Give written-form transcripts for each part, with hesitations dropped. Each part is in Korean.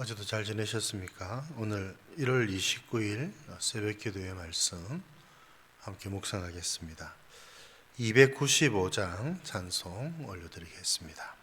어제도 잘 지내셨습니까? 오늘 1월 29일 새벽 기도의 말씀 함께 묵상하겠습니다. 295장 찬송 올려드리겠습니다.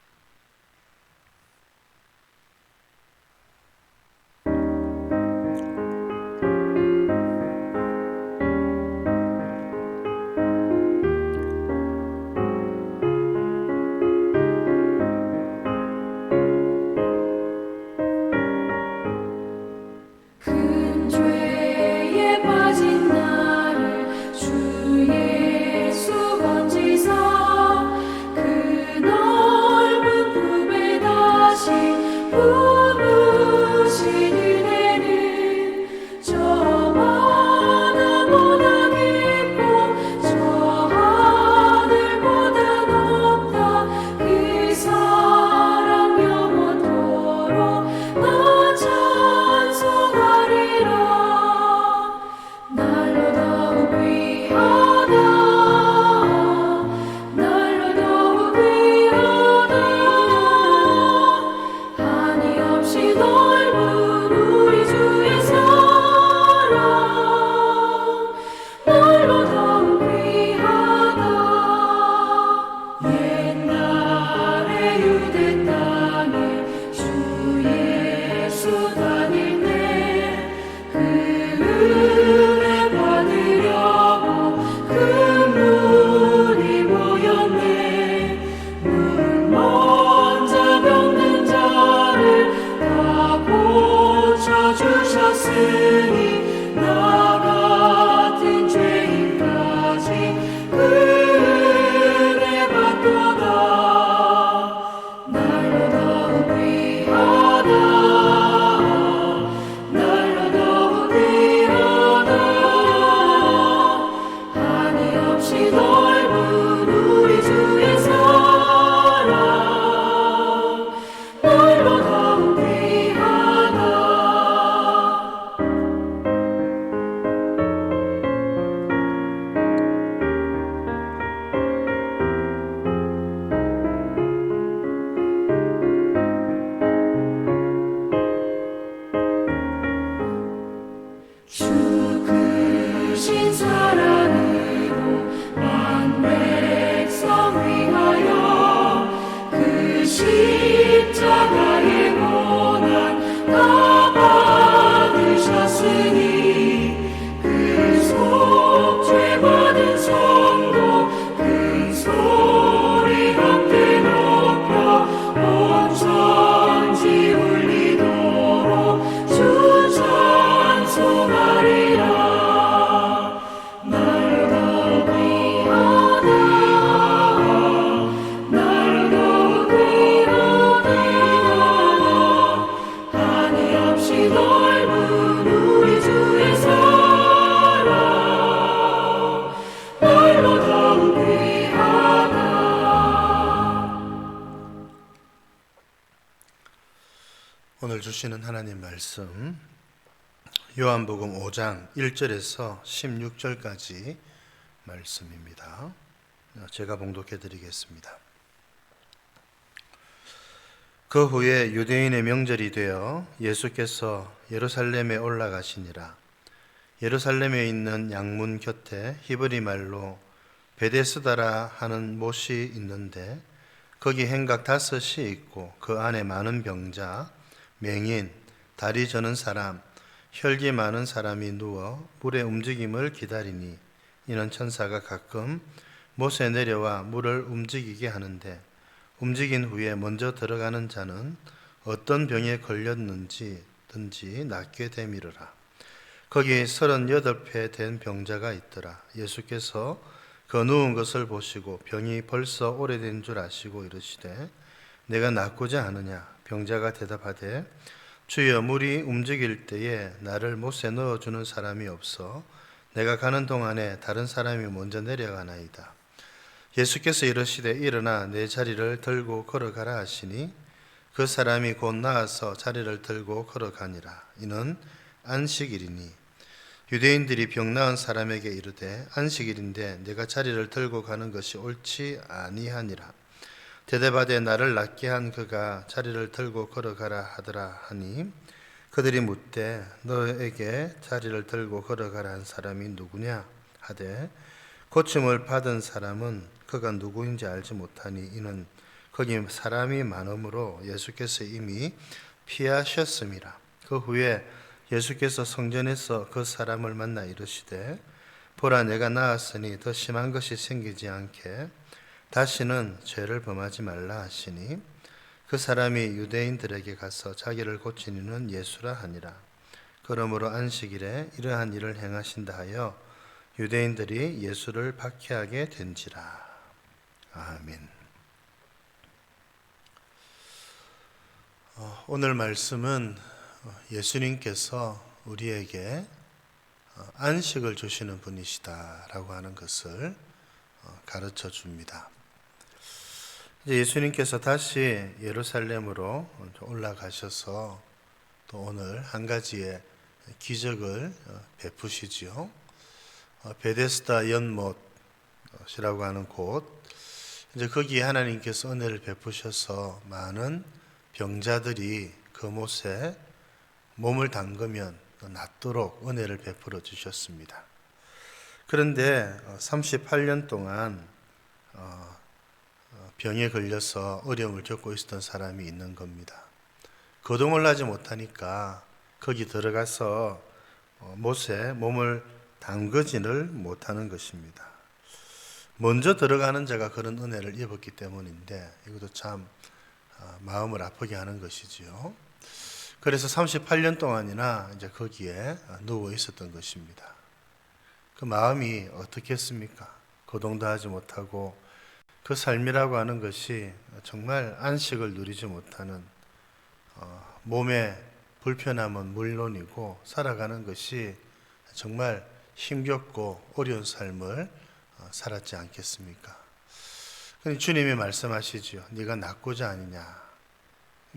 오늘 주시는 하나님 말씀 요한복음 5장 1절에서 16절까지 말씀입니다. 제가 봉독해 드리겠습니다. 그 후에 유대인의 명절이 되어 예수께서 예루살렘에 올라가시니라. 예루살렘에 있는 양문 곁에 히브리 말로 베데스다라 하는 못이 있는데 거기 행각 5이 있고 그 안에 많은 병자, 맹인, 다리 저는 사람, 혈기 많은 사람이 누워 물의 움직임을 기다리니 이는 천사가 가끔 못에 내려와 물을 움직이게 하는데 움직인 후에 먼저 들어가는 자는 어떤 병에 걸렸는지 낫게 되미르라. 거기 38회 된 병자가 있더라. 예수께서 그 누운 것을 보시고 병이 벌써 오래된 줄 아시고 이르시되 내가 낫고자 하느냐? 병자가 대답하되 주여, 물이 움직일 때에 나를 못에 넣어주는 사람이 없어 내가 가는 동안에 다른 사람이 먼저 내려가나이다. 예수께서 이르시되 일어나 내 자리를 들고 걸어가라 하시니 그 사람이 곧 나아서 자리를 들고 걸어가니라. 이는 안식일이니 유대인들이 병 나은 사람에게 이르되 안식일인데 내가 자리를 들고 가는 것이 옳지 아니하니라. 대대바되 나를 낫게 한 그가 자리를 들고 걸어가라 하더라 하니 그들이 묻되 너에게 자리를 들고 걸어가라 한 사람이 누구냐 하되 고침을 받은 사람은 그가 누구인지 알지 못하니 이는 거기 사람이 많음으로 예수께서 이미 피하셨음이라. 그 후에 예수께서 성전에서 그 사람을 만나 이르시되 보라 내가 나았으니 더 심한 것이 생기지 않게 다시는 죄를 범하지 말라 하시니 그 사람이 유대인들에게 가서 자기를 고친 이는 예수라 하니라. 그러므로 안식일에 이러한 일을 행하신다 하여 유대인들이 예수를 박해하게 된지라. 아멘. 오늘 말씀은 예수님께서 우리에게 안식을 주시는 분이시다라고 하는 것을 가르쳐 줍니다. 예수님께서 다시 예루살렘으로 올라가셔서 또 오늘 한 가지의 기적을 베푸시지요. 베데스다 연못이라고 하는 곳, 이제 거기에 하나님께서 은혜를 베푸셔서 많은 병자들이 그못에 몸을 담그면 낫도록 은혜를 베풀어 주셨습니다. 그런데 38년 동안 병에 걸려서 어려움을 겪고 있었던 사람이 있는 겁니다. 거동을 하지 못하니까 거기 들어가서 못에 몸을 담그지를 못하는 것입니다. 먼저 들어가는 자가 그런 은혜를 입었기 때문인데 이것도 참 마음을 아프게 하는 것이지요. 그래서 38년 동안이나 이제 거기에 누워 있었던 것입니다. 그 마음이 어떻겠습니까? 거동도 하지 못하고 그 삶이라고 하는 것이 정말 안식을 누리지 못하는 몸의 불편함은 물론이고 살아가는 것이 정말 힘겹고 어려운 삶을 살았지 않겠습니까? 주님이 말씀하시죠. 네가 낫고자 하느냐.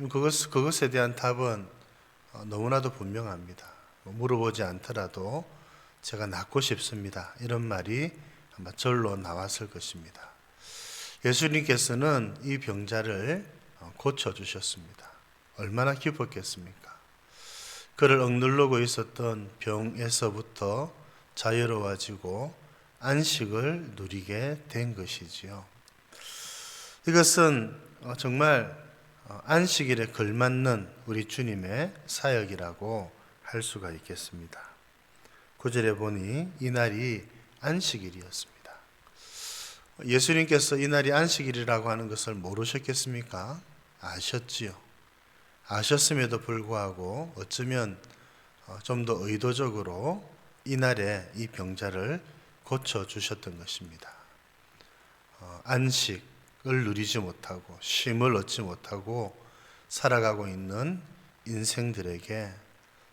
그것에 대한 답은 너무나도 분명합니다. 물어보지 않더라도 제가 낫고 싶습니다. 이런 말이 아마 절로 나왔을 것입니다. 예수님께서는 이 병자를 고쳐주셨습니다. 얼마나 기뻤겠습니까? 그를 억누르고 있었던 병에서부터 자유로워지고 안식을 누리게 된 것이지요. 이것은 정말 안식일에 걸맞는 우리 주님의 사역이라고 할 수가 있겠습니다. 9절에 보니 이날이 안식일이었습니다. 예수님께서 이날이 안식일이라고 하는 것을 모르셨겠습니까? 아셨지요. 아셨음에도 불구하고 어쩌면 좀 더 의도적으로 이날에 이 병자를 고쳐주셨던 것입니다. 안식을 누리지 못하고 쉼을 얻지 못하고 살아가고 있는 인생들에게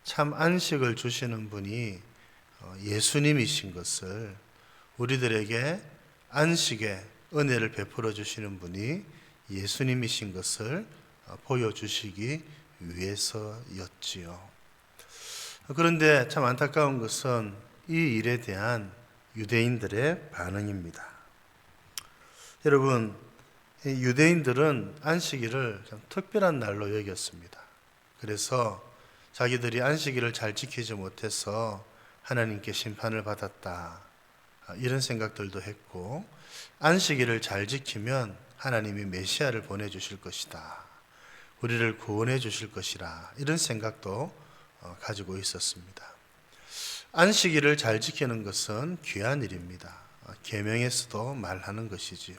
참 안식을 주시는 분이 예수님이신 것을, 우리들에게 안식의 은혜를 베풀어 주시는 분이 예수님이신 것을 보여주시기 위해서였지요. 그런데 참 안타까운 것은 이 일에 대한 유대인들의 반응입니다. 여러분, 유대인들은 안식일을 참 특별한 날로 여겼습니다. 그래서 자기들이 안식일을 잘 지키지 못해서 하나님께 심판을 받았다, 이런 생각들도 했고, 안식일을 잘 지키면 하나님이 메시아를 보내주실 것이다, 우리를 구원해 주실 것이라, 이런 생각도 가지고 있었습니다. 안식일을 잘 지키는 것은 귀한 일입니다. 계명에서도 말하는 것이지요.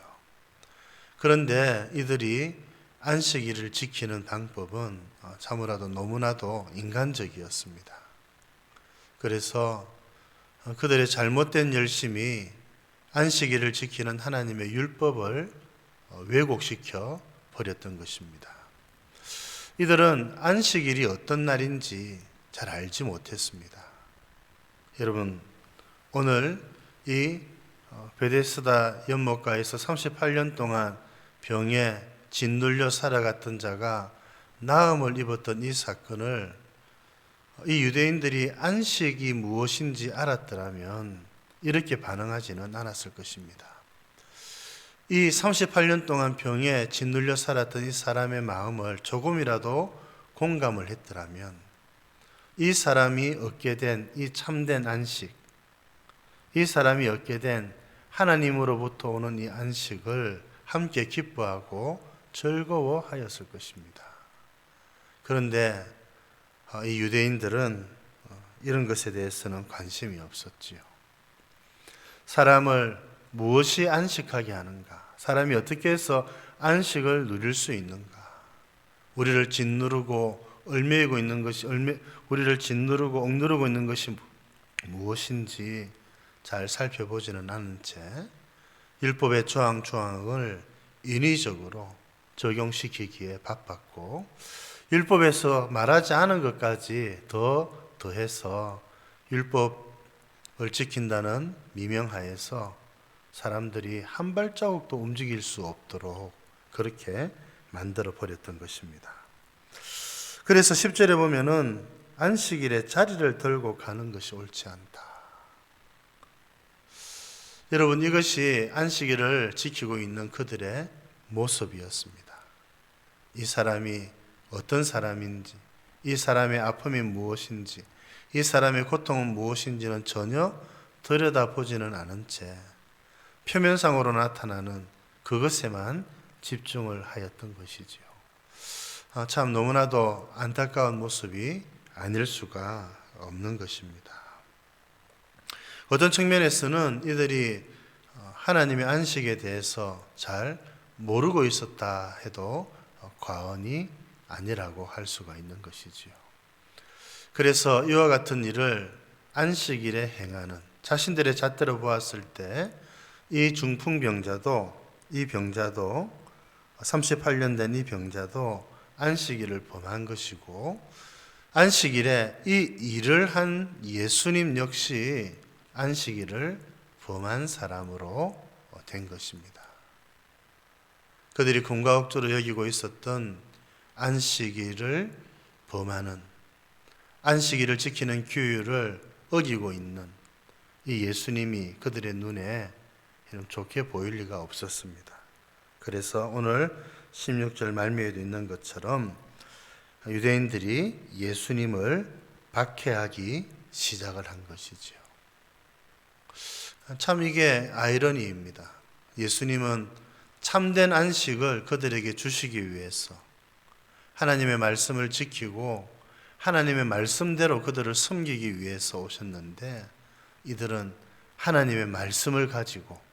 그런데 이들이 안식일을 지키는 방법은 참으로도 너무나도 인간적이었습니다. 그래서 그들의 잘못된 열심이 안식일을 지키는 하나님의 율법을 왜곡시켜 버렸던 것입니다. 이들은 안식일이 어떤 날인지 잘 알지 못했습니다. 여러분, 오늘 이 베데스다 연못가에서 38년 동안 병에 짓눌려 살아갔던 자가 나음을 입었던 이 사건을 이 유대인들이 안식이 무엇인지 알았더라면 이렇게 반응하지는 않았을 것입니다. 이 38년 동안 병에 짓눌려 살았던 이 사람의 마음을 조금이라도 공감을 했더라면 이 사람이 얻게 된 이 참된 안식, 이 사람이 얻게 된 하나님으로부터 오는 이 안식을 함께 기뻐하고 즐거워하였을 것입니다. 그런데 이 유대인들은 이런 것에 대해서는 관심이 없었지요. 사람을 무엇이 안식하게 하는가? 사람이 어떻게 해서 안식을 누릴 수 있는가? 우리를 짓누르고 얽매이고 있는 것이 우리를 짓누르고 억누르고 있는 것이 무엇인지 잘 살펴보지는 않은 채 율법의 조항을 인위적으로 적용시키기에 바빴고 율법에서 말하지 않은 것까지 더해서 율법을 지킨다는 미명하에서 사람들이 한 발자국도 움직일 수 없도록 그렇게 만들어 버렸던 것입니다. 그래서 10절에 보면은 안식일에 자리를 들고 가는 것이 옳지 않다. 여러분, 이것이 안식일을 지키고 있는 그들의 모습이었습니다. 이 사람이 어떤 사람인지, 이 사람의 아픔이 무엇인지, 이 사람의 고통은 무엇인지는 전혀 들여다보지는 않은 채 표면상으로 나타나는 그것에만 집중을 하였던 것이지요. 참 너무나도 안타까운 모습이 아닐 수가 없는 것입니다. 어떤 측면에서는 이들이 하나님의 안식에 대해서 잘 모르고 있었다 해도 과언이 아니라고 할 수가 있는 것이지요. 그래서 이와 같은 일을 안식일에 행하는 자신들의 잣대로 보았을 때 이 중풍병자도 이 병자도 38년 된 이 병자도 안식일을 범한 것이고 안식일에 이 일을 한 예수님 역시 안식일을 범한 사람으로 된 것입니다. 그들이 금과옥조로 여기고 있었던 안식일을 범하는 안식일을 지키는 규율을 어기고 있는 이 예수님이 그들의 눈에 좋게 보일 리가 없었습니다. 그래서 오늘 16절 말미에도 있는 것처럼 유대인들이 예수님을 박해하기 시작을 한 것이지요. 참 이게 아이러니입니다. 예수님은 참된 안식을 그들에게 주시기 위해서 하나님의 말씀을 지키고 하나님의 말씀대로 그들을 섬기기 위해서 오셨는데 이들은 하나님의 말씀을 가지고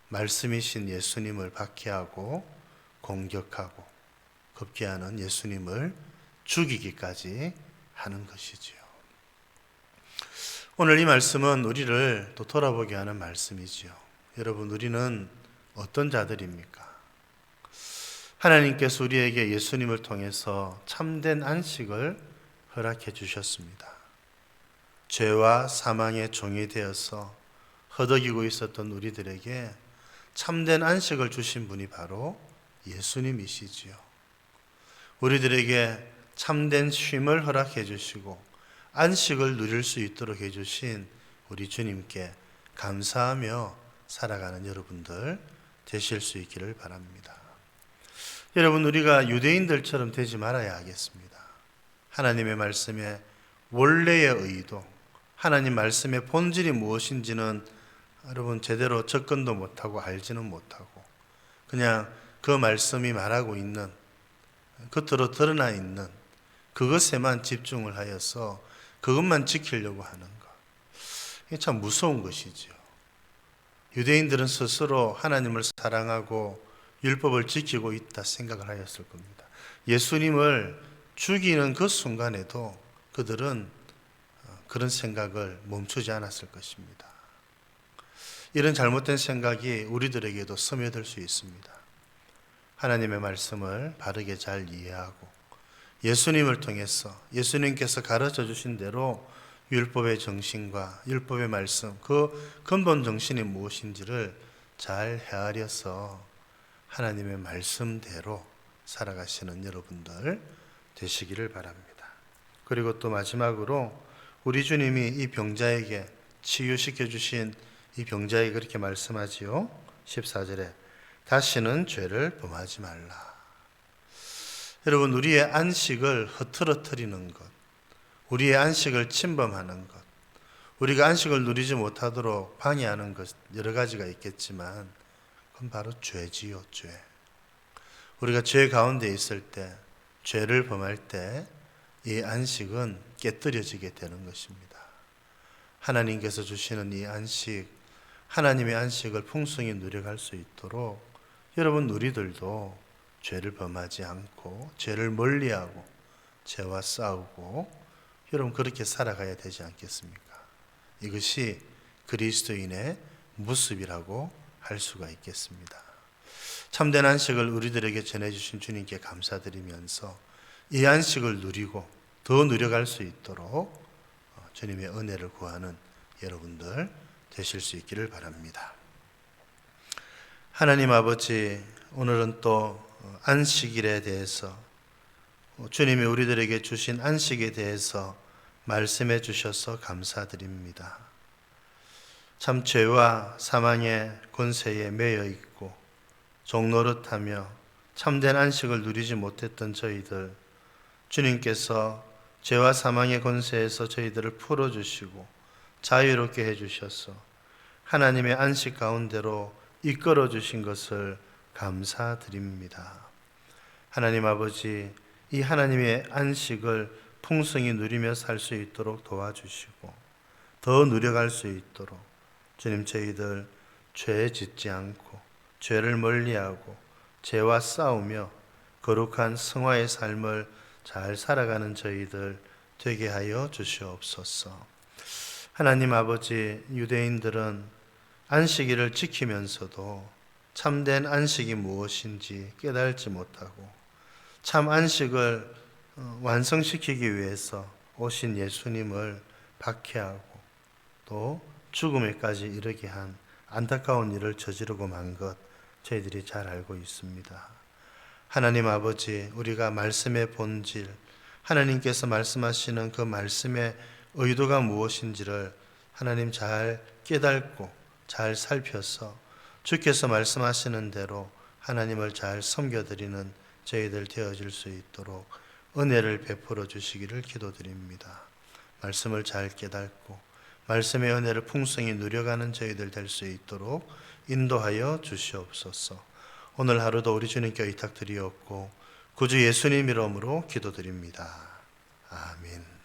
말씀이신 예수님을 박해하고 공격하고 급기야는 예수님을 죽이기까지 하는 것이지요. 오늘 이 말씀은 우리를 또 돌아보게 하는 말씀이지요. 여러분, 우리는 어떤 자들입니까? 하나님께서 우리에게 예수님을 통해서 참된 안식을 허락해 주셨습니다. 죄와 사망의 종이 되어서 허덕이고 있었던 우리들에게 참된 안식을 주신 분이 바로 예수님이시지요. 우리들에게 참된 쉼을 허락해 주시고 안식을 누릴 수 있도록 해주신 우리 주님께 감사하며 살아가는 여러분들 되실 수 있기를 바랍니다. 여러분, 우리가 유대인들처럼 되지 말아야 하겠습니다. 하나님의 말씀의 원래의 의도, 하나님 말씀의 본질이 무엇인지는 여러분 제대로 접근도 못하고 알지는 못하고 그냥 그 말씀이 말하고 있는 겉으로 드러나 있는 그것에만 집중을 하여서 그것만 지키려고 하는 것. 이게 참 무서운 것이죠. 유대인들은 스스로 하나님을 사랑하고 율법을 지키고 있다 생각을 하였을 겁니다. 예수님을 죽이는 그 순간에도 그들은 그런 생각을 멈추지 않았을 것입니다. 이런 잘못된 생각이 우리들에게도 스며들 수 있습니다. 하나님의 말씀을 바르게 잘 이해하고 예수님을 통해서 예수님께서 가르쳐 주신 대로 율법의 정신과 율법의 말씀, 그 근본 정신이 무엇인지를 잘 헤아려서 하나님의 말씀대로 살아가시는 여러분들 되시기를 바랍니다. 그리고 또 마지막으로 우리 주님이 이 병자에게 치유시켜 주신 이 병자에게 그렇게 말씀하지요. 14절에 다시는 죄를 범하지 말라. 여러분, 우리의 안식을 흐트러뜨리는 것, 우리의 안식을 침범하는 것, 우리가 안식을 누리지 못하도록 방해하는 것 여러 가지가 있겠지만 그건 바로 죄지요, 죄. 우리가 죄 가운데 있을 때, 죄를 범할 때 이 안식은 깨뜨려지게 되는 것입니다. 하나님께서 주시는 이 안식, 하나님의 안식을 풍성히 누려갈 수 있도록 여러분 우리들도 죄를 범하지 않고 죄를 멀리하고 죄와 싸우고 여러분 그렇게 살아가야 되지 않겠습니까? 이것이 그리스도인의 모습이라고 할 수가 있겠습니다. 참된 안식을 우리들에게 전해주신 주님께 감사드리면서 이 안식을 누리고 더 누려갈 수 있도록 주님의 은혜를 구하는 여러분들 되실 수 있기를 바랍니다. 하나님 아버지, 오늘은 또 안식일에 대해서 주님이 우리들에게 주신 안식에 대해서 말씀해 주셔서 감사드립니다. 참 죄와 사망의 권세에 매여 있고 종노릇하며 참된 안식을 누리지 못했던 저희들, 주님께서 죄와 사망의 권세에서 저희들을 풀어주시고 자유롭게 해주셔서 하나님의 안식 가운데로 이끌어 주신 것을 감사드립니다. 하나님 아버지, 이 하나님의 안식을 풍성히 누리며 살 수 있도록 도와주시고 더 누려갈 수 있도록 주님, 저희들 죄 짓지 않고 죄를 멀리하고 죄와 싸우며 거룩한 성화의 삶을 잘 살아가는 저희들 되게 하여 주시옵소서. 하나님 아버지, 유대인들은 안식일을 지키면서도 참된 안식이 무엇인지 깨달지 못하고 참 안식을 완성시키기 위해서 오신 예수님을 박해하고 또 죽음에까지 이르게 한 안타까운 일을 저지르고 만 것 저희들이 잘 알고 있습니다. 하나님 아버지, 우리가 말씀의 본질, 하나님께서 말씀하시는 그 말씀의 의도가 무엇인지를 하나님 잘 깨닫고 잘 살펴서 주께서 말씀하시는 대로 하나님을 잘 섬겨드리는 저희들 되어질 수 있도록 은혜를 베풀어 주시기를 기도드립니다. 말씀을 잘 깨닫고 말씀의 은혜를 풍성히 누려가는 저희들 될 수 있도록 인도하여 주시옵소서. 오늘 하루도 우리 주님께 의탁드리옵고 구주 예수님 이름으로 기도드립니다. 아멘.